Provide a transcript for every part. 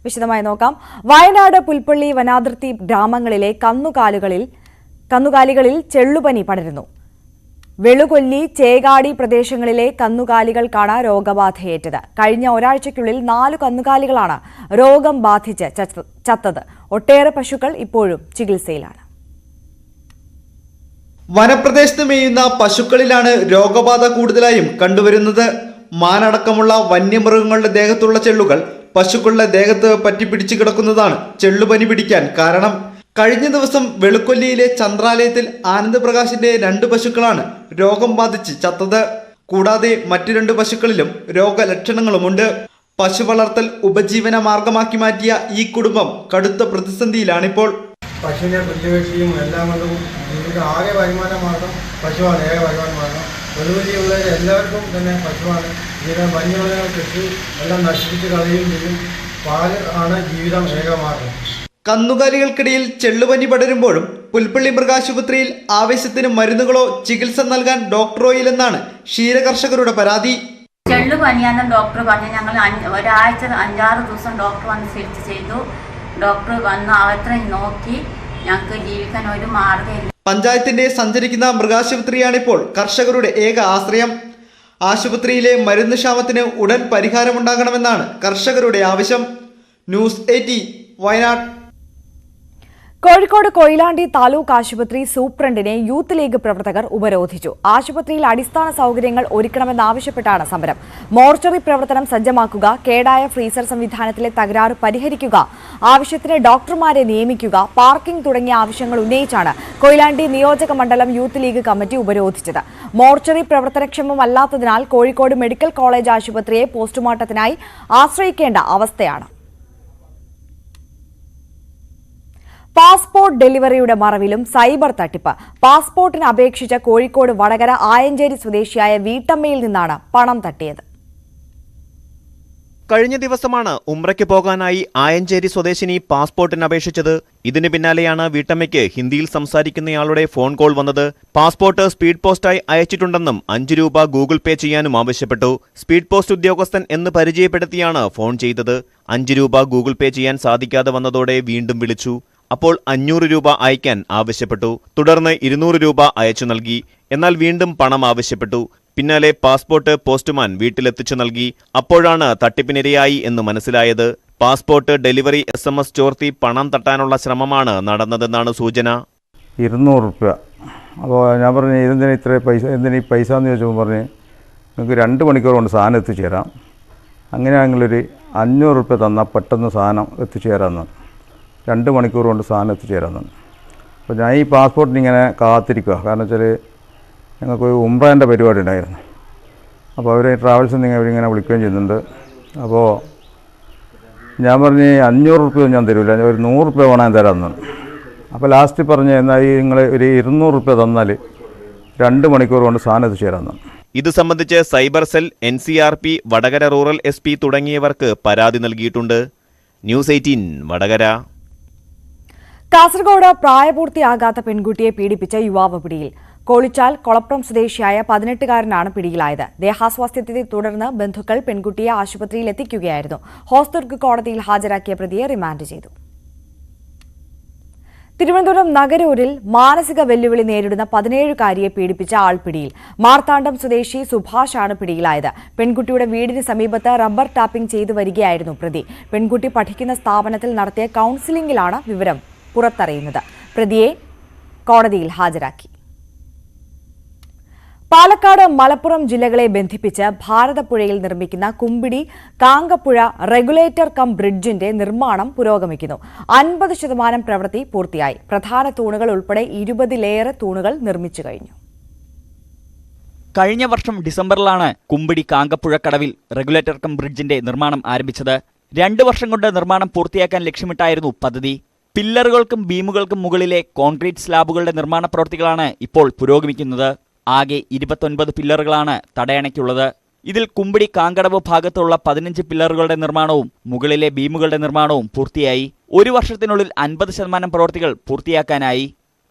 വിശദമായി നോക്കാം. വയനാട് പുൽപ്പള്ളി വനാതിർത്തി ഗ്രാമങ്ങളിലെ കന്നുകാലികളിൽ ചെള്ളുപനി പടരുന്നു. വെളുകൊല്ലി, ചേകാടി പ്രദേശങ്ങളിലെ കന്നുകാലികൾക്കാണ് രോഗബാധയേറ്റത്. കഴിഞ്ഞ ഒരാഴ്ചയ്ക്കുള്ളിൽ 4 കന്നുകാലികളാണ് രോഗം ബാധിച്ച് ചത്തത്. ഒട്ടേറെ പശുക്കൾ ഇപ്പോഴും ചികിത്സയിലാണ്. വനപ്രദേശത്ത് മേയുന്ന പശുക്കളിലാണ് രോഗബാധ കൂടുതലായും കണ്ടുവരുന്നത്. മാനടക്കമുള്ള വന്യമൃഗങ്ങളുടെ ദേഹത്തുള്ള ചെള്ളുകൾ പശുക്കളുടെ ദേഹത്ത് പറ്റിപ്പിടിച്ചു കിടക്കുന്നതാണ് ചെള്ളുപനി പിടിക്കാൻ കാരണം. കഴിഞ്ഞ ദിവസം വെളുക്കൊല്ലിയിലെ ചന്ദ്രാലയത്തിൽ ആനന്ദപ്രകാശിന്റെ 2 പശുക്കളാണ് രോഗം ബാധിച്ച് ചത്തത്. കൂടാതെ മറ്റു 2 പശുക്കളിലും രോഗലക്ഷണങ്ങളുമുണ്ട്. പശു വളർത്തൽ ഉപജീവന മാർഗമാക്കി മാറ്റിയ ഈ കുടുംബം കടുത്ത പ്രതിസന്ധിയിലാണിപ്പോൾ. പശുവിനെ പുല്ലുകെട്ടിയും എല്ലാം കൊണ്ടും ജീവിതം ആകെ വരുമാന മാർഗം പശുവാണ്, ഏക വരുമാന മാർഗം. വെളുവലിയുള്ള എല്ലാവർക്കും തന്നെ പശുവാണ് ജീവിതം. വന്യമൃഗങ്ങൾ കൃഷി എല്ലാം നശിപ്പിച്ച് കളയുകയും ചെയ്യും. പാല് ആണ് ജീവിതം, ഏക മാർഗം. കന്നുകാലികൾക്കിടയിൽ ചെള്ളുപനി പടരുമ്പോഴും പുൽപ്പള്ളി മൃഗാശുപത്രിയിൽ ആവശ്യത്തിന് മരുന്നുകളോ ചികിത്സ നൽകാൻ ഡോക്ടറോ ഇല്ലെന്നാണ് ക്ഷീരകർഷകരുടെ പരാതി. ചെള്ളുപനിയാന്ന് ഡോക്ടർ പറഞ്ഞു. ഞങ്ങൾ ഒരാഴ്ച 5-6 ദിവസം ഡോക്ടർ വന്ന് ചികിത്സ ചെയ്തു. ഡോക്ടർ വന്ന് അത്രയും നോക്കി. ഞങ്ങൾക്ക് ജീവിക്കാൻ ഒരു മാർഗ്ഗമില്ല. പഞ്ചായത്തിന്റെ സഞ്ചരിക്കുന്ന മൃഗാശുപത്രിയാണിപ്പോൾ കർഷകരുടെ ഏക ആശ്രയം. ആശുപത്രിയിലെ മരുന്ന് ക്ഷാമത്തിന് ഉടൻ പരിഹാരമുണ്ടാകണമെന്നാണ് കർഷകരുടെ ആവശ്യം. ന്യൂസ് 18 വയനാട്. കോഴിക്കോട് കൊയിലാണ്ടി താലൂക്ക് ആശുപത്രി സൂപ്രണ്ടിനെ യൂത്ത് ലീഗ് പ്രവർത്തകർ ഉപരോധിച്ചു. ആശുപത്രിയിൽ അടിസ്ഥാന സൗകര്യങ്ങൾ ഒരുക്കണമെന്നാവശ്യപ്പെട്ടാണ് സമരം. മോർച്ചറി പ്രവർത്തനം സജ്ജമാക്കുക, കേടായ ഫ്രീസർ സംവിധാനത്തിലെ തകരാറ് പരിഹരിക്കുക, ആവശ്യത്തിന് ഡോക്ടർമാരെ നിയമിക്കുക, പാർക്കിംഗ് തുടങ്ങിയ ആവശ്യങ്ങൾ ഉന്നയിച്ചാണ് കൊയിലാണ്ടി നിയോജക മണ്ഡലം യൂത്ത് ലീഗ് കമ്മിറ്റി ഉപരോധിച്ചത്. മോർച്ചറി പ്രവർത്തനക്ഷമമല്ലാത്തതിനാൽ കോഴിക്കോട് മെഡിക്കൽ കോളേജ് ആശുപത്രിയെ പോസ്റ്റ്മോർട്ടത്തിനായി ആശ്രയിക്കേണ്ട അവസ്ഥയാണ്. പാസ്പോർട്ട് ഡെലിവറിയുടെ മറവിലും സൈബർ തട്ടിപ്പ്. പാസ്പോർട്ടിന് അപേക്ഷിച്ച കോഴിക്കോട് വടകര ആയഞ്ചേരി സ്വദേശിയായ വീട്ടമ്മയിൽ നിന്നാണ് പണം തട്ടിയത്. കഴിഞ്ഞ ദിവസമാണ് ഉംറയ്ക്ക് പോകാനായി ആയഞ്ചേരി സ്വദേശിനി പാസ്പോർട്ടിന് അപേക്ഷിച്ചത്. ഇതിന് പിന്നാലെയാണ് വീട്ടമ്മയ്ക്ക് ഹിന്ദിയിൽ സംസാരിക്കുന്നയാളുടെ ഫോൺ കോൾ വന്നത്. പാസ്പോർട്ട് സ്പീഡ് പോസ്റ്റായി അയച്ചിട്ടുണ്ടെന്നും 5 രൂപ ഗൂഗിൾ പേ ചെയ്യാനും ആവശ്യപ്പെട്ടു. സ്പീഡ് പോസ്റ്റ് ഉദ്യോഗസ്ഥൻ എന്ന് പരിചയപ്പെടുത്തിയാണ് ഫോൺ ചെയ്തത്. 5 രൂപ ഗൂഗിൾ പേ ചെയ്യാൻ സാധിക്കാതെ വന്നതോടെ വീണ്ടും വിളിച്ചു. അപ്പോൾ 500 രൂപ അയക്കാൻ ആവശ്യപ്പെട്ടു. തുടർന്ന് 200 രൂപ അയച്ചു നൽകി. എന്നാൽ വീണ്ടും പണം ആവശ്യപ്പെട്ടു. പിന്നാലെ പാസ്പോർട്ട് പോസ്റ്റ്മാൻ വീട്ടിലെത്തിച്ചു നൽകി. അപ്പോഴാണ് തട്ടിപ്പിനിരയായി എന്ന് മനസ്സിലായത്. പാസ്പോർട്ട് ഡെലിവറി SMS ചോർത്തി പണം തട്ടാനുള്ള ശ്രമമാണ് നടന്നതെന്നാണ് സൂചന. 200 രൂപ. അപ്പോൾ ഞാൻ പറഞ്ഞു ഇതെന്തിനാ ഇത്ര പൈസ, എന്തിനാ ഈ പൈസ എന്ന് ചോദിച്ചപ്പോൾ പറഞ്ഞ് നിങ്ങൾക്ക് 2 മണിക്കൂർ കൊണ്ട് സാധനം എത്തിച്ചേരാം, അങ്ങനെയാണെങ്കിലൊരു 500 രൂപ തന്നാൽ പെട്ടെന്ന് സാധനം എത്തിച്ചേരാമെന്ന്. 2 മണിക്കൂർ കൊണ്ട് സാധനം എത്തിച്ചേരാമെന്ന്. അപ്പോൾ ഞാൻ ഈ പാസ്പോർട്ടിന് ഇങ്ങനെ കാത്തിരിക്കുക. കാരണം വെച്ചാൽ ഞങ്ങൾക്ക് ഉംറേൻ്റെ പരിപാടി ഉണ്ടായിരുന്നു. അപ്പോൾ അവർ ട്രാവൽസിൽ നിന്ന് അവരിങ്ങനെ വിളിക്കുകയും ചെയ്യുന്നുണ്ട്. അപ്പോൾ ഞാൻ പറഞ്ഞ് 500 രൂപ ഞാൻ തരില്ല, ഒരു 100 രൂപ വേണം തരാമെന്ന്. അപ്പോൾ ലാസ്റ്റ് പറഞ്ഞ് എന്നാൽ ഈ നിങ്ങൾ ഒരു 200 രൂപ തന്നാൽ 2 മണിക്കൂർ കൊണ്ട് സാധനം എത്തിച്ചേരാമെന്ന്. ഇത് സംബന്ധിച്ച് cyber cell, NCRP, Vadakara rural SP തുടങ്ങിയവർക്ക് പരാതി നൽകിയിട്ടുണ്ട്. ന്യൂസ് 18 വടകര. കാസർഗോഡ് പ്രായപൂർത്തിയാകാത്ത പെൺകുട്ടിയെ പീഡിപ്പിച്ച യുവാവ് പിടിയിൽ. കോളിച്ചാൽ കൊളപ്രം സ്വദേശിയായ 18-കാരനാണ് പിടിയിലായത്. ദേഹാസ്വാസ്ഥ്യത്തെ തുടർന്ന് ബന്ധുക്കൾ പെൺകുട്ടിയെ ആശുപത്രിയിൽ എത്തിക്കുകയായിരുന്നു. ഹോസ്ദുർഗ് കോടതിയിൽ ഹാജരാക്കിയ പ്രതിയെ റിമാൻഡ് ചെയ്തു. തിരുവനന്തപുരം നഗരൂരിൽ മാനസിക വെല്ലുവിളി നേരിടുന്ന 17-കാരിയെ പീഡിപ്പിച്ച ആൾ പിടിയിൽ. മാർത്താണ്ഡം സ്വദേശി സുഭാഷാണ് പിടിയിലായത്. പെൺകുട്ടിയുടെ വീടിന് സമീപത്ത് റബ്ബർ ടാപ്പിംഗ് ചെയ്തു വരികയായിരുന്നു പ്രതി. പെൺകുട്ടി പഠിക്കുന്ന സ്ഥാപനത്തിൽ നടത്തിയ കൌൺസിലിംഗിലാണ് വിവരം പുറത്തറിയുന്നത്. പ്രതിയെ കോടതിയിൽ ഹാജരാക്കി. പാലക്കാട്, മലപ്പുറം ജില്ലകളെ ബന്ധിപ്പിച്ച് ഭാരതപ്പുഴയിൽ നിർമ്മിക്കുന്ന കുമ്പിടി കാങ്കപ്പുഴ റെഗുലേറ്റർ കം ബ്രിഡ്ജിന്റെ നിർമ്മാണം പുരോഗമിക്കുന്നു. 50% പ്രവൃത്തി പൂർത്തിയായി. പ്രധാന തൂണുകൾ ഉൾപ്പെടെ 20-ലേറെ തൂണുകൾ നിർമ്മിച്ചു കഴിഞ്ഞു. കഴിഞ്ഞ വർഷം ഡിസംബറിലാണ് കുമ്പിടി കാങ്കപ്പുഴക്കടവിൽ റെഗുലേറ്റർ കം ബ്രിഡ്ജിന്റെ നിർമ്മാണം ആരംഭിച്ചത്. 2 വർഷം കൊണ്ട് നിർമ്മാണം പൂർത്തിയാക്കാൻ ലക്ഷ്യമിട്ടായിരുന്നു പദ്ധതി. പില്ലറുകൾക്കും ബീമുകൾക്കും മുകളിലെ കോൺക്രീറ്റ് സ്ലാബുകളുടെ നിർമ്മാണ പ്രവൃത്തികളാണ് ഇപ്പോൾ പുരോഗമിക്കുന്നത്. ആകെ 29 പില്ലറുകളാണ് തടയണയ്ക്കുള്ളത്. ഇതിൽ കുമ്പിടി കാങ്കടവ് ഭാഗത്തുള്ള 15 പില്ലറുകളുടെ നിർമ്മാണവും മുകളിലെ ബീമുകളുടെ നിർമ്മാണവും പൂർത്തിയായി. 1 വർഷത്തിനുള്ളിൽ 50% പ്രവൃത്തികൾ പൂർത്തിയാക്കാനായി.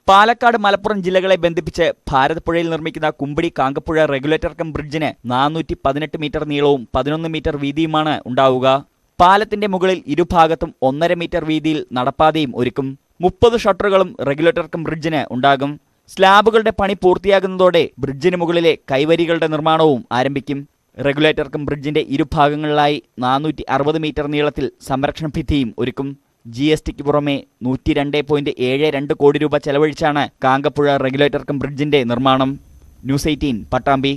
പാലക്കാട്, മലപ്പുറം ജില്ലകളെ ബന്ധിപ്പിച്ച് ഭാരതപ്പുഴയിൽ നിർമ്മിക്കുന്ന കുമ്പിടി കാങ്കപ്പുഴ റെഗുലേറ്റർ കം ബ്രിഡ്ജിന് 418 മീറ്റർ നീളവും 11 മീറ്റർ വീതിയുമാണ് ഉണ്ടാവുക. പാലത്തിന്റെ മുകളിൽ ഇരുഭാഗത്തും 1.5 മീറ്റർ വീതിയിൽ നടപ്പാതയും ഒരുക്കും. 30 ഷട്ടറുകളും റെഗുലേറ്റർ കം ബ്രിഡ്ജിന് ഉണ്ടാകും. സ്ലാബുകളുടെ പണി പൂർത്തിയാകുന്നതോടെ ബ്രിഡ്ജിന് മുകളിലെ കൈവരികളുടെ നിർമ്മാണവും ആരംഭിക്കും. റെഗുലേറ്റർ കം ബ്രിഡ്ജിന്റെ ഇരുഭാഗങ്ങളിലായി 460 മീറ്റർ നീളത്തിൽ സംരക്ഷണ ഭിത്തിയും ഒരുക്കും. GSTക്ക് പുറമെ 102.72 കോടി രൂപ ചെലവഴിച്ചാണ് കാങ്കപ്പുഴ റെഗുലേറ്റർ കം ബ്രിഡ്ജിന്റെ നിർമ്മാണം. ന്യൂസ് 18 പട്ടാമ്പി.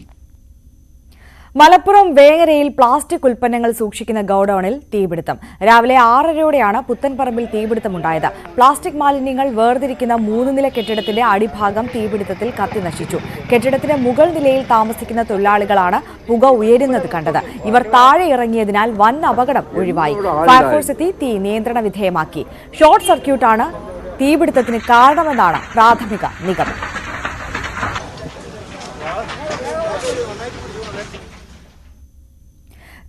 മലപ്പുറം വേങ്ങരയിൽ പ്ലാസ്റ്റിക് ഉൽപ്പന്നങ്ങൾ സൂക്ഷിക്കുന്ന ഗോഡൌണിൽ തീപിടുത്തം. രാവിലെ 6:30യോടെയാണ് പുത്തൻപറമ്പിൽ തീപിടുത്തമുണ്ടായത്. പ്ലാസ്റ്റിക് മാലിന്യങ്ങൾ വേർതിരിക്കുന്ന 3 നില കെട്ടിടത്തിന്റെ അടിഭാഗം തീപിടുത്തത്തിൽ കത്തി നശിച്ചു. കെട്ടിടത്തിന്റെ മുകൾ നിലയിൽ താമസിക്കുന്ന തൊഴിലാളികളാണ് പുക ഉയരുന്നത് കണ്ടത്. ഇവർ താഴെ ഇറങ്ങിയതിനാൽ വൻ അപകടം ഒഴിവായി. ഫയർഫോഴ്സ് എത്തി തീ നിയന്ത്രണ വിധേയമാക്കി. ഷോർട്ട് സർക്യൂട്ടാണ് തീപിടുത്തത്തിന് കാരണമെന്നാണ് പ്രാഥമിക നിഗമനം.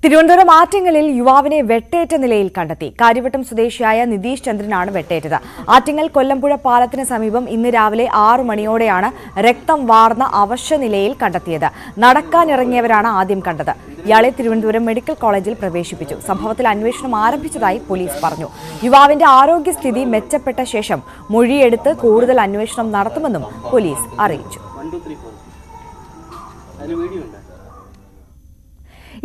തിരുവനന്തപുരം ആറ്റിങ്ങലിൽ യുവാവിനെ വെട്ടേറ്റ നിലയിൽ കണ്ടെത്തി. കാര്യവട്ടം സ്വദേശിയായ നിതീഷ് ചന്ദ്രനാണ് വെട്ടേറ്റത്. ആറ്റിങ്ങൽ കൊല്ലമ്പുഴ പാലത്തിന് സമീപം ഇന്ന് രാവിലെ 6 മണിയോടെയാണ് രക്തം വാർന്ന അവശ്യ നിലയിൽ കണ്ടെത്തിയത്. നടക്കാനിറങ്ങിയവരാണ് ആദ്യം കണ്ടത്. ഇയാളെ തിരുവനന്തപുരം മെഡിക്കൽ കോളേജിൽ പ്രവേശിപ്പിച്ചു. സംഭവത്തിൽ അന്വേഷണം ആരംഭിച്ചതായി പോലീസ് പറഞ്ഞു. യുവാവിന്റെ ആരോഗ്യസ്ഥിതി മെച്ചപ്പെട്ട ശേഷം മൊഴിയെടുത്ത് കൂടുതൽ അന്വേഷണം നടത്തുമെന്നും പോലീസ് അറിയിച്ചു.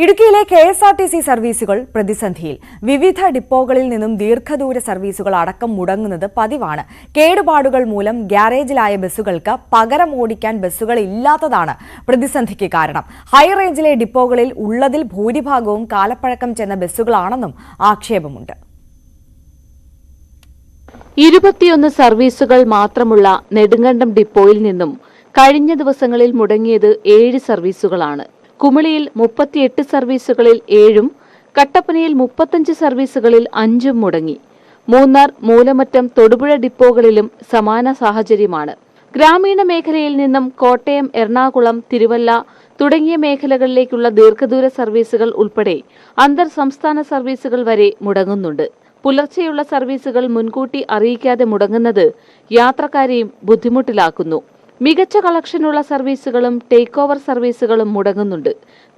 ഇടുക്കിയിലെ KSRTC സർവീസുകൾ പ്രതിസന്ധിയിൽ. വിവിധ ഡിപ്പോകളിൽ നിന്നും ദീർഘദൂര സർവീസുകൾ അടക്കം മുടങ്ങുന്നത് പതിവാണ്. കേടുപാടുകൾ മൂലം ഗ്യാരേജിലായ ബസ്സുകൾക്ക് പകരം ഓടിക്കാൻ ബസ്സുകൾ ഇല്ലാത്തതാണ് പ്രതിസന്ധിക്ക് കാരണം. ഹൈറേഞ്ചിലെ ഡിപ്പോകളിൽ ഉള്ളതിൽ ഭൂരിഭാഗവും കാലപ്പഴക്കം ചെന്ന ബസ്സുകളാണെന്നും ആക്ഷേപമുണ്ട്. 21 സർവീസുകൾ മാത്രമുള്ള നെടുങ്കണ്ടം ഡിപ്പോയിൽ നിന്നും കഴിഞ്ഞ ദിവസങ്ങളിൽ മുടങ്ങിയത് 7 സർവീസുകളാണ്. കുമിളിയിൽ 38 സർവീസുകളിൽ 7ഉം കട്ടപ്പനയിൽ 35 സർവീസുകളിൽ 5ഉം മുടങ്ങി. മൂന്നാർ, മൂലമറ്റം, തൊടുപുഴ ഡിപ്പോകളിലും സമാന സാഹചര്യമാണ്. ഗ്രാമീണ മേഖലയിൽ നിന്നും കോട്ടയം, എറണാകുളം, തിരുവല്ല തുടങ്ങിയ മേഖലകളിലേക്കുള്ള ദീർഘദൂര സർവീസുകൾ ഉൾപ്പെടെ അന്തർ സംസ്ഥാന സർവീസുകൾ വരെ മുടങ്ങുന്നുണ്ട്. പുലർച്ചെയുള്ള സർവീസുകൾ മുൻകൂട്ടി അറിയിക്കാതെ മുടങ്ങുന്നത് യാത്രക്കാരെയും ബുദ്ധിമുട്ടിലാക്കുന്നു. മികച്ച കളക്ഷനുള്ള സർവീസുകളും ടേക്ക് ഓവർ സർവീസുകളും മുടങ്ങുന്നുണ്ട്.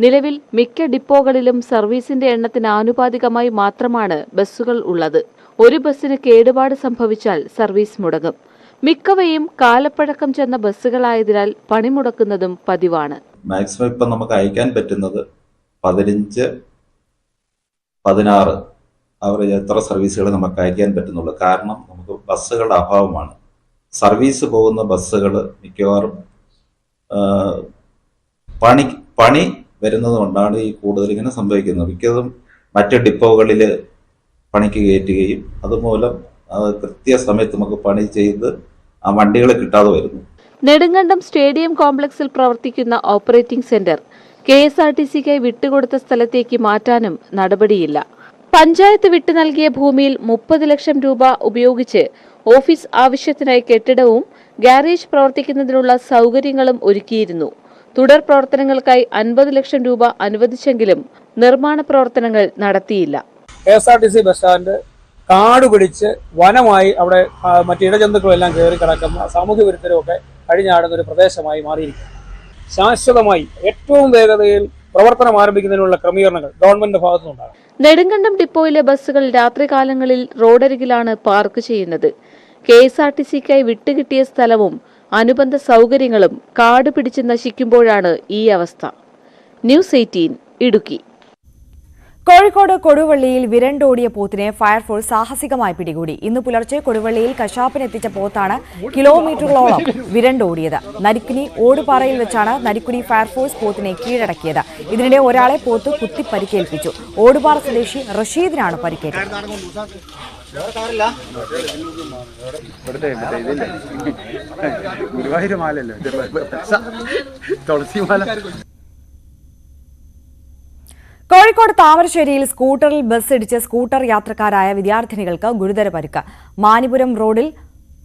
നിലവിൽ മിക്ക ഡിപ്പോകളിലും സർവീസിന്റെ എണ്ണത്തിന് ആനുപാതികമായി മാത്രമാണ് ബസ്സുകൾ ഉള്ളത്. ഒരു ബസ്സിന് കേടുപാട് സംഭവിച്ചാൽ സർവീസ് മുടങ്ങും. മിക്കവയും കാലപ്പഴക്കം ചെന്ന ബസ്സുകളായതിനാൽ പണിമുടക്കുന്നതും പതിവാണ്. മാക്സിമം ഇപ്പം നമുക്ക് അയക്കാൻ പറ്റുന്നത് 15, 16 അവർ എത്ര സർവീസുകൾ നമുക്ക് അയക്കാൻ പറ്റുന്നുള്ളൂ. കാരണം നമുക്ക് ബസ്സുകളുടെ അഭാവമാണ്. സർവീസ് പോകുന്ന ബസ്സുകൾ മിക്കവാറും പണി വരുന്നത് കൊണ്ടാണ് ഈ കൂടുതൽ ഇങ്ങനെ സംഭവിക്കുന്നത്. മിക്കതും മറ്റ് ഡിപ്പോകളിൽ പണിക്ക് കയറ്റുകയും അതുമൂലം കൃത്യസമയത്ത് നമുക്ക് പണി ചെയ്ത് ആ വണ്ടികൾ കിട്ടാതെ വരുന്നു. നെടുങ്കണ്ടം സ്റ്റേഡിയം കോംപ്ലക്സിൽ പ്രവർത്തിക്കുന്ന ഓപ്പറേറ്റിംഗ് സെന്റർ KSRTCക്കായി വിട്ടുകൊടുത്ത സ്ഥലത്തേക്ക് മാറ്റാനും നടപടിയില്ല. പഞ്ചായത്ത് വിട്ടു നൽകിയ ഭൂമിയിൽ 30 ലക്ഷം രൂപ ഉപയോഗിച്ച് ഓഫീസ് ആവശ്യത്തിനായി കെട്ടിടവും ഗാരേജ് പ്രവർത്തിക്കുന്നതിനുള്ള സൗകര്യങ്ങളും ഒരുക്കിയിരുന്നു. തുടർ പ്രവർത്തനങ്ങൾക്കായി 50 ലക്ഷം രൂപ അനുവദിച്ചെങ്കിലും നിർമ്മാണ പ്രവർത്തനങ്ങൾ നടത്തിയില്ല. KSRTC ബസ് സ്റ്റാൻഡ് കാട് പിടിച്ച് വനമായി അവിടെ മറ്റ് ഇഴജന്തുക്കളെല്ലാം കയറി കിടക്കുന്ന സാമൂഹ്യ വിരുദ്ധരുമൊക്കെ അഴിഞ്ഞാടുന്ന ഒരു പ്രദേശമായി മാറിയിരിക്കുന്നു. ശാശ്വതമായി ഏറ്റവും വേഗതയിൽ പ്രവർത്തനം ആരംഭിക്കുന്നതിനുള്ള ക്രമീകരണങ്ങൾ ഗവൺമെന്റിന്റെ ഭാഗത്തുനിന്നുണ്ടാകും. നെടുങ്കണ്ടം ഡിപ്പോയിലെ ബസ്സുകൾ രാത്രികാലങ്ങളിൽ റോഡരികിലാണ് പാർക്ക് ചെയ്യുന്നത്. KSRTCക്കായി വിട്ടുകിട്ടിയ സ്ഥലവും അനുബന്ധ സൗകര്യങ്ങളും കാട് പിടിച്ച് നശിക്കുമ്പോഴാണ് ഈ അവസ്ഥ. ന്യൂസ് 18 ഇടുക്കി. കോഴിക്കോട് കൊടുവള്ളിയിൽ വിരണ്ടോടിയ പോത്തിനെ ഫയർഫോഴ്സ് സാഹസികമായി പിടികൂടി. ഇന്ന് പുലർച്ചെ കൊടുവള്ളിയിൽ കശാപ്പിനെത്തിച്ച പോത്താണ് കിലോമീറ്ററുകളോളം വിരണ്ടോടിയത്. നരിക്കുനി ഓടുപാറയിൽ വെച്ചാണ് നരിക്കുനി ഫയർഫോഴ്സ് പോത്തിനെ കീഴടക്കിയത്. ഇതിനിടെ ഒരാളെ പോത്ത് കുത്തി പരിക്കേൽപ്പിച്ചു. ഓടുപാറ സ്വദേശി റഷീദിനാണ് പരിക്കേറ്റത്. കോഴിക്കോട് താമരശ്ശേരിയിൽ സ്കൂട്ടറിൽ ബസ്സിടിച്ച് സ്കൂട്ടർ യാത്രക്കാരായ വിദ്യാർത്ഥിനികൾക്ക് ഗുരുതര പരിക്ക്. മാനിപുരം റോഡിൽ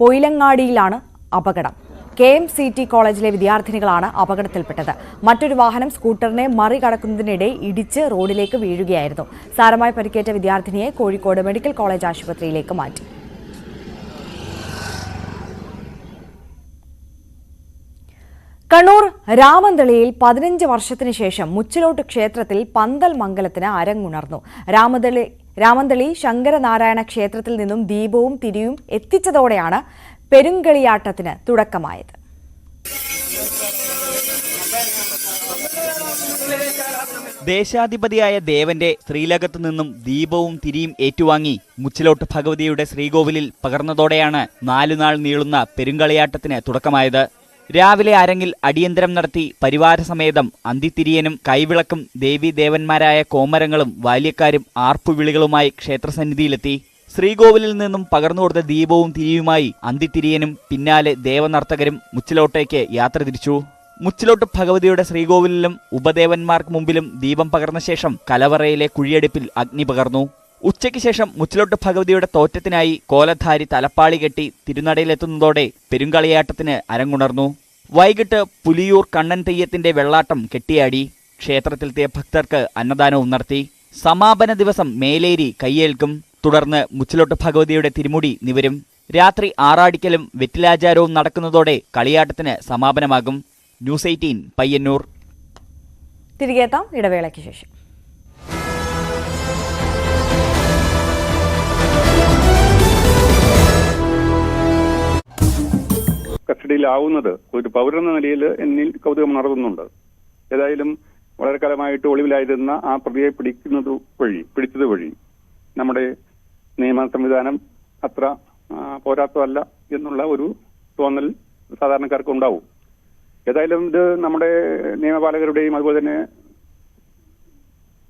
പൊയിലങ്ങാടിയിലാണ് അപകടം. KMCT കോളേജിലെ വിദ്യാർത്ഥിനികളാണ് അപകടത്തിൽപ്പെട്ടത്. മറ്റൊരു വാഹനം സ്കൂട്ടറിനെ മറികടക്കുന്നതിനിടെ ഇടിച്ച് റോഡിലേക്ക് വീഴുകയായിരുന്നു. സാരമായി പരിക്കേറ്റ വിദ്യാർത്ഥിനിയെ കോഴിക്കോട് മെഡിക്കൽ കോളേജ് ആശുപത്രിയിലേക്ക് മാറ്റി. കണ്ണൂർ രാമന്തളിയിൽ 15 വർഷത്തിന് ശേഷം മുച്ചിലോട്ട് ക്ഷേത്രത്തിൽ പന്തൽ മംഗലത്തിന് അരങ്ങുണർന്നു. രാമന്തളി രാമന്തളി ശങ്കരനാരായണ ക്ഷേത്രത്തിൽ നിന്നും ദീപവും തിരിയും എത്തിച്ചതോടെയാണ് പെരുങ്കളിയാട്ടത്തിന് തുടക്കമായത്. ദേശാധിപതിയായ ദേവന്റെ ശ്രീലകത്തു നിന്നും ദീപവും തിരിയും ഏറ്റുവാങ്ങി മുച്ചിലോട്ട് ഭഗവതിയുടെ ശ്രീകോവിലിൽ പകർന്നതോടെയാണ് 4 നാൾ നീളുന്ന പെരുങ്കളിയാട്ടത്തിന് തുടക്കമായത്. രാവിലെ അരങ്ങിൽ അടിയന്തരം നടത്തി പരിവാരസമേതം അന്തിത്തിരിയനും കൈവിളക്കും ദേവീദേവന്മാരായ കോമരങ്ങളും ബാല്യക്കാരും ആർപ്പുവിളികളുമായി ക്ഷേത്രസന്നിധിയിലെത്തി. ശ്രീകോവിലിൽ നിന്നും പകർന്നുകൊടുത്ത ദീപവും തിരിയുമായി അന്തിത്തിരിയനും പിന്നാലെ ദേവനർത്തകരും മുച്ചിലോട്ടേക്ക് യാത്ര തിരിച്ചു. മുച്ചിലോട്ട് ഭഗവതിയുടെ ശ്രീകോവിലിലും ഉപദേവന്മാർക്ക് മുമ്പിലും ദീപം പകർന്ന ശേഷം കലവറയിലെ കുഴിയെടുപ്പിൽ അഗ്നി പകർന്നു. ഉച്ചയ്ക്ക് ശേഷം മുച്ചിലോട്ട് ഭഗവതിയുടെ തോറ്റത്തിനായി കോലധാരി തലപ്പാളി കെട്ടി തിരുനടയിലെത്തുന്നതോടെ പെരുങ്കളിയാട്ടത്തിന് അരങ്ങുണർന്നു. വൈകിട്ട് പുലിയൂർ കണ്ണൻ തെയ്യത്തിന്റെ വെള്ളാട്ടം കെട്ടിയാടി. ക്ഷേത്രത്തിലെത്തിയ ഭക്തർക്ക് അന്നദാനവും നടത്തി. സമാപന ദിവസം മേലേരി കയ്യേൽക്കും. തുടർന്ന് മുച്ചിലോട്ട് ഭഗവതിയുടെ തിരുമുടി നിവരും. രാത്രി ആറാടിക്കലും വെറ്റിലാചാരവും നടക്കുന്നതോടെ കളിയാട്ടത്തിന് സമാപനമാകും. ന്യൂസ് 18 പയ്യന്നൂർ. തിരികെ എത്താം ഇടവേളയ്ക്ക് ശേഷം. കസ്റ്റഡിയിലാവുന്നത് ഒരു പൗരൻ എന്ന നിലയിൽ എന്നിൽ കൗതുകം നടത്തുന്നുണ്ട്. ഏതായാലും വളരെ കാലമായിട്ട് ഒളിവിലായിരുന്ന ആ പ്രതിയെ പിടിച്ചത് വഴി നമ്മുടെ നിയമ സംവിധാനം അത്ര പോരാത്തതല്ല എന്നുള്ള ഒരു തോന്നൽ സാധാരണക്കാർക്ക് ഉണ്ടാവും. ഏതായാലും ഇത് നമ്മുടെ നിയമപാലകരുടെയും അതുപോലെ തന്നെ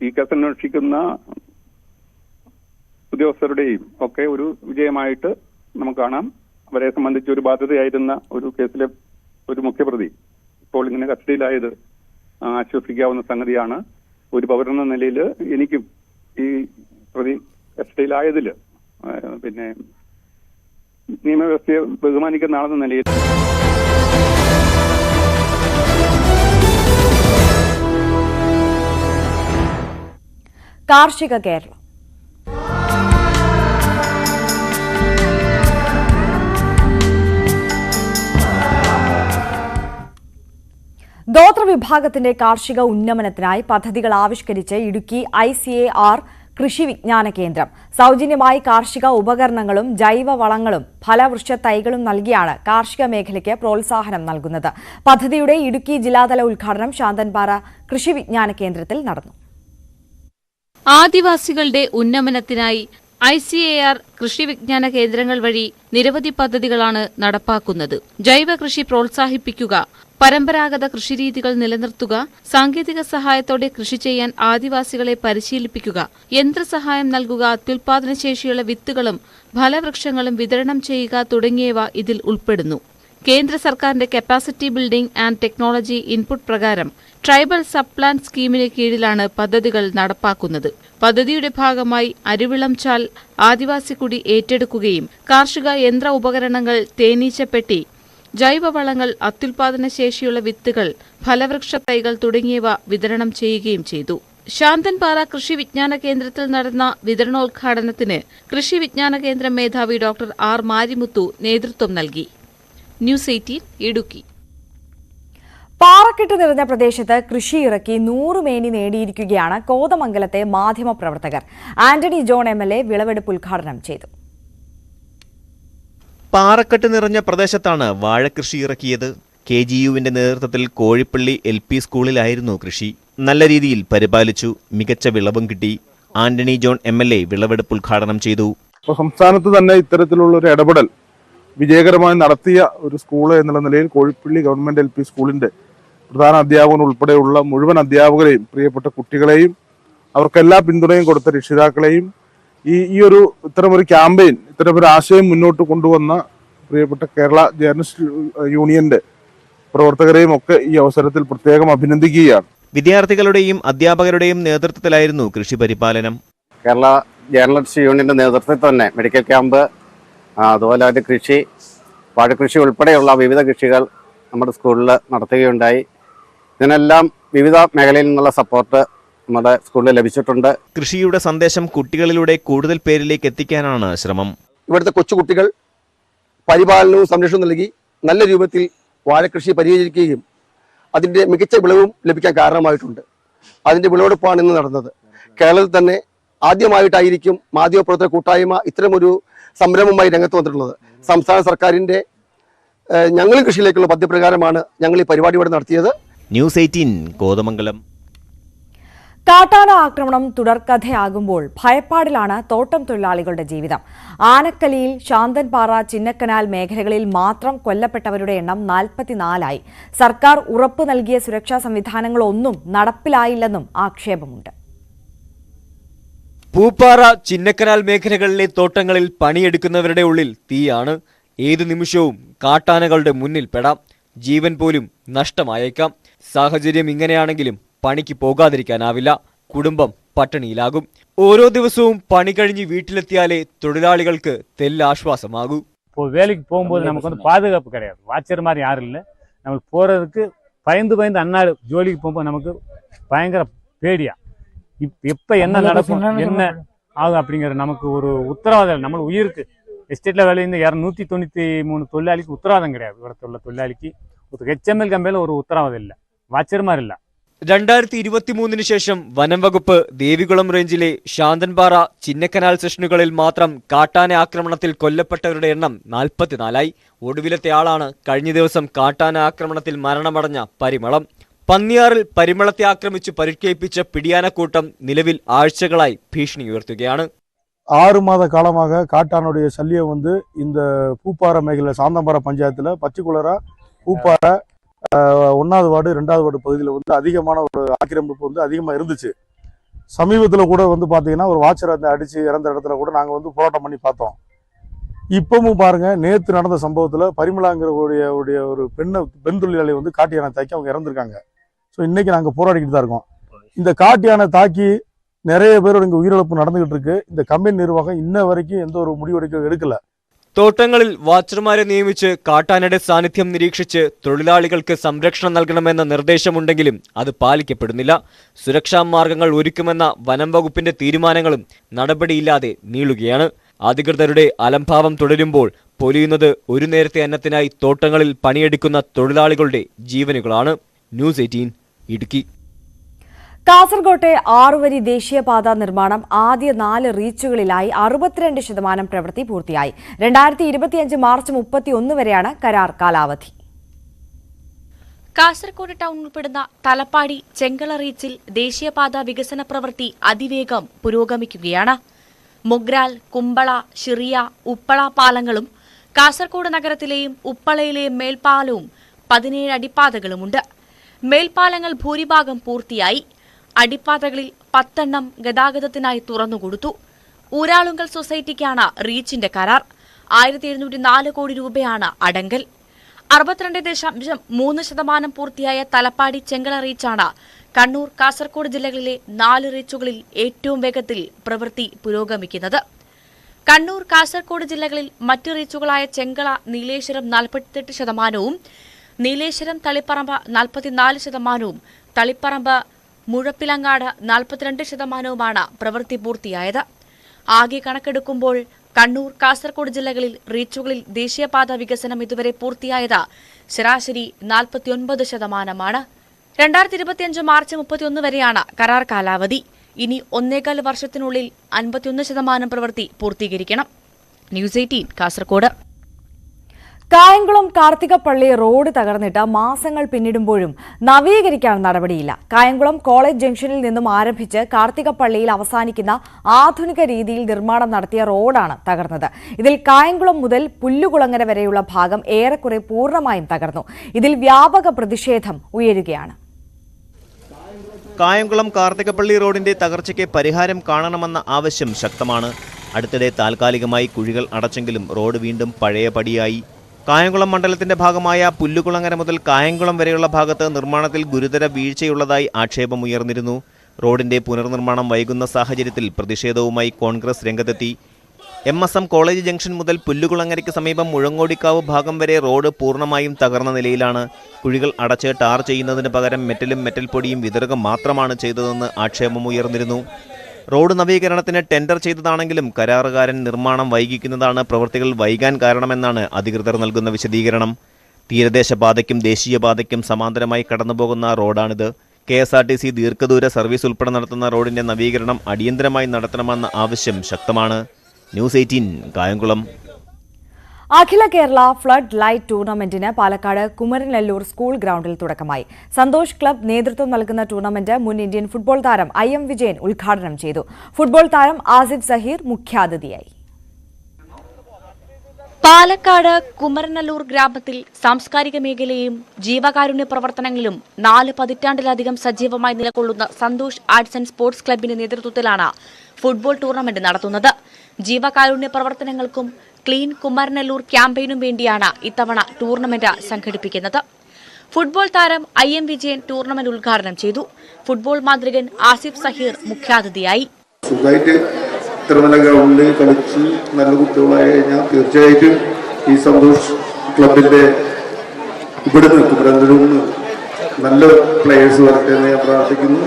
ഈ കേസ് അന്വേഷിക്കുന്ന ഉദ്യോഗസ്ഥരുടെയും ഒക്കെ ഒരു വിജയമായിട്ട് നമുക്ക് കാണാം. അവരെ സംബന്ധിച്ച് ഒരു ബാധ്യതയായിരുന്ന ഒരു കേസിലെ ഒരു മുഖ്യപ്രതി ഇപ്പോൾ ഇങ്ങനെ കസ്റ്റഡിയിലായത് ആശ്വസിക്കാവുന്ന സംഗതിയാണ്. ഒരു പൗരൻ എന്ന നിലയിൽ എനിക്കും ഈ പ്രതി കസ്റ്റഡിയിലായതിൽ പിന്നെ നിയമവ്യവസ്ഥയെ ബഹുമാനിക്കുന്ന ആളെന്ന നിലയിൽ കാർഷിക കേരളം. ഗോത്രവിഭാഗത്തിന്റെ കാർഷിക ഉന്നമനത്തിനായി പദ്ധതികൾ ആവിഷ്കരിച്ച് ഇടുക്കി ICAR കൃഷി വിജ്ഞാന കേന്ദ്രം സൗജന്യമായി കാർഷിക ഉപകരണങ്ങളും ജൈവവളങ്ങളും ഫലവൃക്ഷ തൈകളും നൽകിയാണ് കാർഷിക മേഖലയ്ക്ക് പ്രോത്സാഹനം നൽകുന്നത്. പദ്ധതിയുടെ ഇടുക്കി ജില്ലാതല ഉദ്ഘാടനം ശാന്തൻപാറ കൃഷി വിജ്ഞാന കേന്ദ്രത്തിൽ നടന്നു. ആദിവാസികളുടെ ഉന്നമനത്തിനായി ICAR കൃഷി വിജ്ഞാന കേന്ദ്രങ്ങൾ വഴി നിരവധി പദ്ധതികളാണ് നടപ്പാക്കുന്നത്. ജൈവ കൃഷി പ്രോത്സാഹിപ്പിക്കുക, പരമ്പരാഗത കൃഷിരീതികൾ നിലനിർത്തുക, സാങ്കേതിക സഹായത്തോടെ കൃഷി ചെയ്യാൻ ആദിവാസികളെ പരിശീലിപ്പിക്കുക, യന്ത്രസഹായം നൽകുക, അത്യുൽപാദനശേഷിയുള്ള വിത്തുകളും ഫലവൃക്ഷങ്ങളും വിതരണം ചെയ്യുക തുടങ്ങിയവ ഇതിൽ ഉൾപ്പെടുന്നു. കേന്ദ്ര സർക്കാരിന്റെ capacity building and technology input പ്രകാരം ട്രൈബൽ സബ് പ്ലാൻ സ്കീമിന് കീഴിലാണ് പദ്ധതികൾ നടപ്പാക്കുന്നത്. പദ്ധതിയുടെ ഭാഗമായി അരുവിളംചാൽ ആദിവാസിക്കുടി ഏറ്റെടുക്കുകയും കാർഷിക യന്ത്ര ഉപകരണങ്ങൾ, തേനീച്ചപ്പെട്ടി, ജൈവവളങ്ങൾ, അത്യുൽപാദനശേഷിയുള്ള വിത്തുകൾ, ഫലവൃക്ഷ തൈകൾ തുടങ്ങിയവ വിതരണം ചെയ്യുകയും ചെയ്തു. ശാന്തൻപാറ കൃഷി വിജ്ഞാന കേന്ദ്രത്തിൽ നടന്ന വിതരണോദ്ഘാടനത്തിന് കൃഷി വിജ്ഞാന കേന്ദ്രം മേധാവി ഡോക്ടർ R മാരിമുത്തു നേതൃത്വം നൽകി. ന്യൂസ് 18 ഇടുക്കി. പാറക്കെട്ട് നിറഞ്ഞ പ്രദേശത്ത് കൃഷി ഇറക്കി 100 മേനി നേടിയിരിക്കുകയാണ് കോതമംഗലത്തെ മാധ്യമപ്രവർത്തകർ. ആന്റണി ജോൺ MLA വിളവെടുപ്പ് ഉദ്ഘാടനം ചെയ്തു. പാറക്കെട്ട് നിറഞ്ഞ പ്രദേശത്താണ് വാഴകൃഷി ഇറക്കിയത്. KGUവിന്റെ നേതൃത്വത്തിൽ കോഴിപ്പള്ളി LP സ്കൂളിലായിരുന്നു കൃഷി. നല്ല രീതിയിൽ പരിപാലിച്ചു, മികച്ച വിളവും കിട്ടി. ആന്റണി ജോൺ MLA വിളവെടുപ്പ് ഉദ്ഘാടനം ചെയ്തു. സംസ്ഥാനത്ത് തന്നെ ഇത്തരത്തിലുള്ള ഒരു ഇടപെടൽ വിജയകരമായി നടത്തിയ ഒരു സ്കൂള് എന്നുള്ള നിലയിൽ കോഴിപ്പള്ളി ഗവൺമെന്റ് LP സ്കൂളിന്റെ പ്രധാന അധ്യാപകൻ ഉൾപ്പെടെയുള്ള മുഴുവൻ അധ്യാപകരെയും പ്രിയപ്പെട്ട കുട്ടികളെയും അവർക്കെല്ലാ പിന്തുണയും കൊടുത്ത രക്ഷിതാക്കളെയും ഈ ഒരു ഇത്തരമൊരു ക്യാമ്പയിൻ, ഇത്തരമൊരു ആശയം മുന്നോട്ട് കൊണ്ടുവന്ന പ്രിയപ്പെട്ട കേരള ജേർണലിസ്റ്റ് യൂണിയന്റെ പ്രവർത്തകരെയും ഒക്കെ ഈ അവസരത്തിൽ പ്രത്യേകം അഭിനന്ദിക്കുകയാണ്. വിദ്യാർത്ഥികളുടെയും അധ്യാപകരുടെയും നേതൃത്വത്തിലായിരുന്നു കൃഷി പരിപാലനം. കേരള ജേർണലിസ്റ്റ് യൂണിയന്റെ നേതൃത്വത്തിൽ തന്നെ മെഡിക്കൽ ക്യാമ്പ്, അതുപോലെ അതിന്റെ കൃഷി, വാഴകൃഷി ഉൾപ്പെടെയുള്ള വിവിധ കൃഷികൾ നമ്മുടെ സ്കൂളിൽ നടത്തുകയുണ്ടായി. ഇതിനെല്ലാം വിവിധ മേഖലയിൽ നിന്നുള്ള സപ്പോർട്ട് നമ്മുടെ സ്കൂളിൽ ലഭിച്ചിട്ടുണ്ട്. കൃഷിയുടെ സന്ദേശം കുട്ടികളിലൂടെ കൂടുതൽ പേരിലേക്ക് എത്തിക്കാനാണ് ശ്രമം. ഇവിടുത്തെ കൊച്ചുകുട്ടികൾ പരിപാലനവും സംരക്ഷണവും നൽകി നല്ല രൂപത്തിൽ വാഴകൃഷി പരിചരിക്കുകയും അതിൻ്റെ മികച്ച വിളവും ലഭിക്കാൻ കാരണമായിട്ടുണ്ട്. അതിൻ്റെ വിളവെടുപ്പാണ് ഇന്ന് നടന്നത്. കേരളത്തിൽ തന്നെ ആദ്യമായിട്ടായിരിക്കും മാധ്യമപ്രവർത്തക കൂട്ടായ്മ ഇത്തരമൊരു സംരംഭമായി രംഗത്ത് വന്നിട്ടുള്ളത്. സംസ്ഥാന സർക്കാരിന്റെ ഞങ്ങളും കൃഷിയിലേക്കുള്ള പദ്ധതിപ്രകാരമാണ് ഞങ്ങൾ ഈ പരിപാടി ഇവിടെ നടത്തിയത്. ന്യൂസ് 18 കോതമംഗലം. കാട്ടാന ആക്രമണം തുടർക്കഥയാകുമ്പോൾ ഭയപ്പാടിലാണ് തോട്ടം തൊഴിലാളികളുടെ ജീവിതം. ആനക്കലിയിൽ, ശാന്തൻപാറ, ചിന്നക്കനാൽ മേഖലകളിൽ മാത്രം കൊല്ലപ്പെട്ടവരുടെ എണ്ണം 44ആയി. സർക്കാർ ഉറപ്പു നൽകിയ സുരക്ഷാ സംവിധാനങ്ങളൊന്നും നടപ്പിലായില്ലെന്നും ആക്ഷേപമുണ്ട്. പൂപ്പാറ, ചിന്നക്കനാൽ മേഖലകളിലെ തോട്ടങ്ങളിൽ പണിയെടുക്കുന്നവരുടെ ഉള്ളിൽ തീയാണ്. ഏതു നിമിഷവും കാട്ടാനകളുടെ മുന്നിൽ പെടാം. ജീവൻ പോലും നഷ്ടമായേക്കാം. സാഹചര്യം ഇങ്ങനെയാണെങ്കിലും പണിക്ക് പോകാതിരിക്കാനാവില്ല. കുടുംബം പട്ടിണിയിലാകും. ഓരോ ദിവസവും പണി കഴിഞ്ഞ് വീട്ടിലെത്തിയാലേ തൊഴിലാളികൾക്ക് തെല്ലാശ്വാസമാകൂ. இப்போ வேலைக்கு போகும்போது நமக்கு வந்து பாதுகாப்பு கிடையாது. வாட்சர் மாதிரி யாரும் இல்லை. நமக்கு போகிறதுக்கு பயந்து அன்னாடு ஜோலிக்கு போகும்போது நமக்கு பயங்கர பேடியா. எப்போ என்ன நடக்கும், என்ன ஆகும் அப்படிங்கிற நமக்கு ஒரு உத்தரவாதம். நம்ம உயிருக்கு எஸ்டேட்டில் வேலை இந்த 293 தொழிலாளிக்கு உத்தரவாதம் கிடையாது. இവിടുത്തെ உள்ள தொழிலாளிக்கு ஒரு HML കമ്പനിയിൽ ഒരു ഉത്തരവാദം ഇല്ല. വാച്ചർമാരില്ല. 2023 ശേഷം വനം വകുപ്പ് ദേവികുളം റേഞ്ചിലെ ശാന്തൻപാറ, ചിന്നക്കനാൽ സെഷനുകളിൽ മാത്രം കാട്ടാന ആക്രമണത്തിൽ കൊല്ലപ്പെട്ടവരുടെ എണ്ണം 44ആയി. ഒടുവിലത്തെ ആളാണ് കഴിഞ്ഞ ദിവസം കാട്ടാന ആക്രമണത്തിൽ മരണമടഞ്ഞ പരിമളം. പന്നിയാറിൽ പരിമളത്തെ ആക്രമിച്ച് പരിക്കേൽപ്പിച്ച പിടിയാനക്കൂട്ടം നിലവിൽ ആഴ്ചകളായി ഭീഷണി ഉയർത്തുകയാണ്. 6 மாத காலமாக காட்டானுடைய சல்லியம் வந்து இந்த பூப்பாறை மேഖല சாந்தம்பாறை பஞ்சாயத்தில் பச்சைக்குளரா பூப்பாறை 1வது வார்டு 2வது வார்டு பகுதியில் வந்து அதிகமான ஒரு ஆக்கிரமிப்பு வந்து அதிகமாக இருந்துச்சு. சமீபத்தில் கூட வந்து பார்த்தீங்கன்னா ஒரு வாட்சரை அந்த அடித்து இறந்த இடத்துல கூட நாங்கள் வந்து போராட்டம் பண்ணி பார்த்தோம். இப்பவும் பாருங்க, நேற்று நடந்த சம்பவத்தில் பரிமளாங்கிற ஒரு பெண் தொழிலாளி வந்து காட்டு யானை தாக்கி அவங்க இறந்துருக்காங்க. ஸோ இன்னைக்கு நாங்கள் போராடிக்கிட்டு தான் இருக்கோம். இந்த காட்டு யானை தாக்கி நிறைய பேரோட இங்கே உயிரிழப்பு நடந்துகிட்டு இருக்கு. இந்த கம்பெனி நிர்வாகம் இன்ன வரைக்கும் எந்த ஒரு முடிவெடுக்க എടുക്കില്ല. തോട്ടങ്ങളിൽ വാച്ചർമാരെ നിയമിച്ച് കാട്ടാനയുടെ സാന്നിധ്യം നിരീക്ഷിച്ച് തൊഴിലാളികൾക്ക് സംരക്ഷണം നൽകണമെന്ന നിർദ്ദേശമുണ്ടെങ്കിലും അത് പാലിക്കപ്പെടുന്നില്ല. സുരക്ഷാ മാർഗങ്ങൾ ഒരുക്കുമെന്ന വനം വകുപ്പിന്റെ തീരുമാനങ്ങളും നടപടിയില്ലാതെ നീളുകയാണ്. അധികൃതരുടെ അലംഭാവം തുടരുമ്പോൾ പൊലിയുന്നത് ഒരു നേരത്തെ അന്നത്തിനായി തോട്ടങ്ങളിൽ പണിയെടുക്കുന്ന തൊഴിലാളികളുടെ ജീവനുകളാണ്. ന്യൂസ് 18 ഇടുക്കി. കാസർകോട്ടെ 6 വരി ദേശീയപാത നിർമ്മാണം ആദ്യ 4 റീച്ചുകളിലായി 62% പ്രവൃത്തി പൂർത്തിയായി. 2025 മാർച്ച് 31 വരെയാണ് കരാർ കാലാവധി. കാസർകോട് ടൗൺ ഉൾപ്പെടുന്ന തലപ്പാടി, ചെങ്കള റീച്ചിൽ ദേശീയപാത വികസന പ്രവൃത്തി അതിവേഗം പുരോഗമിക്കുകയാണ്. മുഗ്രാൽ, കുമ്പള, ഷിറിയ, ഉപ്പള പാലങ്ങളും കാസർകോട് നഗരത്തിലെയും ഉപ്പളയിലെയും മേൽപ്പാലവും 17 അടിപ്പാതകളുമുണ്ട്. മേൽപ്പാലങ്ങൾ ഭൂരിഭാഗം പൂർത്തിയായി. അടിപ്പാതകളിൽ 10 എണ്ണം ഗതാഗതത്തിനായി തുറന്നുകൊടുത്തു. ഊരാളുങ്കൽ സൊസൈറ്റിക്കാണ് റീച്ചിന്റെ കരാർ. 1704 കോടി രൂപയാണ് അടങ്കൽ. 62.3% പൂർത്തിയായ തലപ്പാടി, ചെങ്കള റീച്ചാണ് കണ്ണൂർ, കാസർകോട് ജില്ലകളിലെ 4 റീച്ചുകളിൽ ഏറ്റവും വേഗത്തിൽ പ്രവൃത്തി പുരോഗമിക്കുന്നത്. കണ്ണൂർ, കാസർകോട് ജില്ലകളിൽ മറ്റ് റീച്ചുകളായ ചെങ്കള, നീലേശ്വരം 48%, നീലേശ്വരം തളിപ്പറമ്പ് 44%, തളിപ്പറമ്പ് മുഴപ്പിലങ്ങാട് 42%മാണ് പ്രവൃത്തി പൂർത്തിയായത്. ആകെ കണക്കെടുക്കുമ്പോൾ കണ്ണൂർ, കാസർകോട് ജില്ലകളിൽ റീച്ചുകളിൽ ദേശീയപാത വികസനം ഇതുവരെ പൂർത്തിയായത് ശരാശരി 49%. 2025 മാർച്ച് 31 വരെയാണ് കരാർ കാലാവധി. ഇനി 1.25 വർഷത്തിനുള്ളിൽ 51% പ്രവൃത്തി പൂർത്തീകരിക്കണം. ന്യൂസ് 18 കാസർകോട്. കായംകുളം കാർത്തികപ്പള്ളി റോഡ് തകർന്നിട്ട് മാസങ്ങൾ പിന്നിടുമ്പോഴും നവീകരിക്കാൻ നടപടിയില്ല. കായംകുളം കോളേജ് ജംഗ്ഷനിൽ നിന്നും ആരംഭിച്ച് കാർത്തികപ്പള്ളിയിൽ അവസാനിക്കുന്ന ആധുനിക രീതിയിൽ നിർമ്മാണം നടത്തിയ റോഡാണ് തകർന്നത്. ഇതിൽ കായംകുളം മുതൽ പുല്ലുകുളങ്ങര വരെയുള്ള ഭാഗം ഏറെക്കുറെ പൂർണ്ണമായും തകർന്നു. ഇതിൽ വ്യാപക പ്രതിഷേധം ഉയരുകയാണ്. കായംകുളം കാർത്തികപ്പള്ളി റോഡിന്റെ തകർച്ചയ്ക്ക് പരിഹാരം കാണണമെന്ന ആവശ്യം ശക്തമാണ്. അടുത്തിടെ താൽക്കാലികമായി കുഴികൾ അടച്ചെങ്കിലും റോഡ് വീണ്ടും പഴയപടിയായി. കായംകുളം മണ്ഡലത്തിന്റെ ഭാഗമായ പുല്ലുകുളങ്ങര മുതൽ കായംകുളം വരെയുള്ള ഭാഗത്ത് നിർമ്മാണത്തിൽ ഗുരുതര വീഴ്ചയുള്ളതായി ആക്ഷേപമുയർന്നിരുന്നു. റോഡിന്റെ പുനർനിർമ്മാണം വൈകുന്ന സാഹചര്യത്തിൽ പ്രതിഷേധവുമായി കോൺഗ്രസ് രംഗത്തെത്തി. MSM കോളേജ് ജംഗ്ഷൻ മുതൽ പുല്ലുകുളങ്ങരയ്ക്ക് സമീപം മുഴങ്ങോടിക്കാവ് ഭാഗം വരെ റോഡ് പൂർണ്ണമായും തകർന്ന നിലയിലാണ്. കുഴികൾ അടച്ച് ടാർ ചെയ്യുന്നതിന് പകരം മെറ്റലും മെറ്റൽ പൊടിയും വിതറുക മാത്രമാണ് ചെയ്തതെന്ന് ആക്ഷേപമുയർന്നിരുന്നു. റോഡ് നവീകരണത്തിന് ടെൻഡർ ചെയ്തതാണെങ്കിലും കരാറുകാരൻ നിർമ്മാണം വൈകിക്കുന്നതാണ് പ്രവൃത്തികൾ വൈകാൻ കാരണമെന്നാണ് അധികൃതർ നൽകുന്ന വിശദീകരണം. തീരദേശ പാതയ്ക്കും ദേശീയപാതയ്ക്കും സമാന്തരമായി കടന്നുപോകുന്ന റോഡാണിത്. KSRTC ദീർഘദൂര സർവീസ് ഉൾപ്പെടെ നടത്തുന്ന റോഡിന്റെ നവീകരണം അടിയന്തരമായി നടത്തണമെന്ന ആവശ്യം ശക്തമാണ്. ന്യൂസ് 18 കായംകുളം. അഖില കേരള ഫ്ലഡ് ലൈറ്റ് ടൂർണമെന്റിന് പാലക്കാട് കുമരനെല്ലൂർ സ്കൂൾ ഗ്രൗണ്ടിൽ തുടക്കമായി. സന്തോഷ് ക്ലബ് നേതൃത്വം നൽകുന്ന ടൂർണമെന്റ് മുൻ ഇന്ത്യൻ ഫുട്ബോൾ താരം IM വിജയൻ ഉദ്ഘാടനം ചെയ്തു. ഫുട്ബോൾ താരം ആസിഫ് സഹീർ മുഖ്യാതിഥിയായി. പാലക്കാട് കുമരനെല്ലൂർ ഗ്രാമത്തിൽ സാംസ്കാരിക മേഖലയും ജീവകാരുണ്യ പ്രവർത്തനങ്ങളിലും 4 പതിറ്റാണ്ടിലധികം സജീവമായി നിലകൊള്ളുന്ന സന്തോഷ് ആർട്സ് ആൻഡ് സ്പോർട്സ് ക്ലബിന്റെ നേതൃത്വത്തിലാണ് ഫുട്ബോൾ ടൂർണമെന്റ് നടത്തുന്നത്. ജീവകാരുണ്യ പ്രവർത്തനങ്ങൾക്കും ക്ലീൻ കുമരനെല്ലൂർ ക്യാമ്പയിനും വേണ്ടിയാണ് ഇത്തവണ ടൂർണമെന്റ് സംഘടിപ്പിക്കുന്നത്. ഫുട്ബോൾ താരം IM വിജയൻ ടൂർണമെന്റ് ഉദ്ഘാടനം ചെയ്തു. ഫുട്ബോൾ മാന്ത്രികൻ ആസിഫ് സഹീർ മുഖ്യാതിഥിയായി. ഇത്ര നല്ല ഗ്രൗണ്ടിൽ കളിച്ച് നല്ല കുട്ടികളായി കഴിഞ്ഞാൽ തീർച്ചയായിട്ടും ഈ സന്തോഷ് ക്ലബിന്റെ ഇവിടുന്ന് കുമരനെല്ലൂരിൽ നല്ല പ്ലേയേഴ്സ് വരട്ടെ എന്ന് ഞാൻ പ്രാർത്ഥിക്കുന്നു.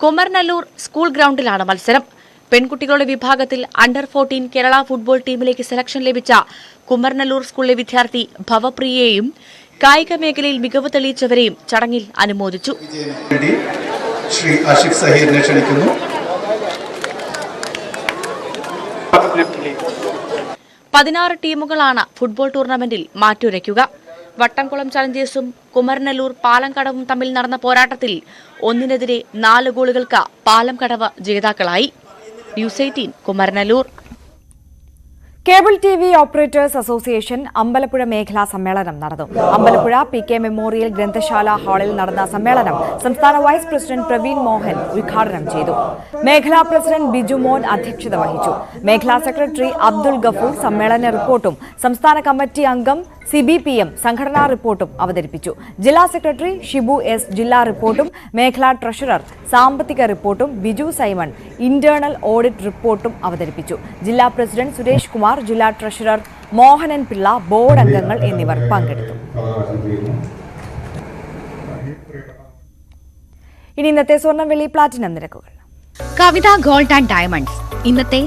കുമരനെല്ലൂർ സ്കൂൾ ഗ്രൗണ്ടിലാണ് മത്സരം. പെൺകുട്ടികളുടെ വിഭാഗത്തിൽ അണ്ടർ 14 കേരള ഫുട്ബോൾ ടീമിലേക്ക് സെലക്ഷൻ ലഭിച്ച കുമരനെല്ലൂർ സ്കൂളിലെ വിദ്യാർത്ഥി ഭവപ്രിയയെയും കായിക മേഖലയിൽ മികവ് തെളിയിച്ചവരെയും ചടങ്ങിൽ അനുമോദിച്ചു. ശ്രീ ആഷിഫ് സഹീറിനെ ക്ഷണിക്കുന്നു. 16 ടീമുകളാണ് ഫുട്ബോൾ ടൂർണമെന്റിൽ മാറ്റുരയ്ക്കുക. വട്ടംകുളം ചലഞ്ചേഴ്സും കുമരനെല്ലൂർ പാലംകടവും തമ്മിൽ നടന്ന പോരാട്ടത്തിൽ 1-നെതിരെ 4 ഗോളുകൾക്ക് പാലംകടവ് ജേതാക്കളായി. News 18 Kumaranellur. Cable TV operators association Ambalappuzha മേഖലാ സമ്മേളനം നടന്നു. അമ്പലപ്പുഴ PK മെമ്മോറിയൽ ഗ്രന്ഥശാല ഹാളിൽ നടന്ന സമ്മേളനം സംസ്ഥാന വൈസ് പ്രസിഡന്റ് പ്രവീൺ മോഹൻ ഉദ്ഘാടനം ചെയ്തു. മേഖലാ പ്രസിഡന്റ് ബിജു മോൻ അധ്യക്ഷത വഹിച്ചു. മേഖലാ സെക്രട്ടറി അബ്ദുൾ ഗഫൂർ സമ്മേളന റിപ്പോർട്ടും സംസ്ഥാന കമ്മിറ്റി അംഗം CBPM സംഘടനാ റിപ്പോർട്ടും അവതരിപ്പിച്ചു. ജില്ലാ സെക്രട്ടറി ഷിബു S ജില്ലാ റിപ്പോർട്ടും മേഖലാ ട്രഷറർ സാമ്പത്തിക റിപ്പോർട്ടും ബിജു സൈമൺ ഇന്റേണൽ ഓഡിറ്റ് റിപ്പോർട്ടും അവതരിപ്പിച്ചു. ജില്ലാ പ്രസിഡന്റ് സുരേഷ് കുമാർ, ജില്ലാ ട്രഷറർ മോഹനൻ പിള്ള, ബോർഡ് അംഗങ്ങൾ എന്നിവർ പങ്കെടുത്തു. ഇനി ഇന്നത്തെ സ്വർണ്ണം വെള്ളി പ്ലാറ്റിനം നിരക്കുകൾ. കവിത ഗോൾഡ് ആൻഡ് ഡയമണ്ട്സ് ഇന്നത്തെ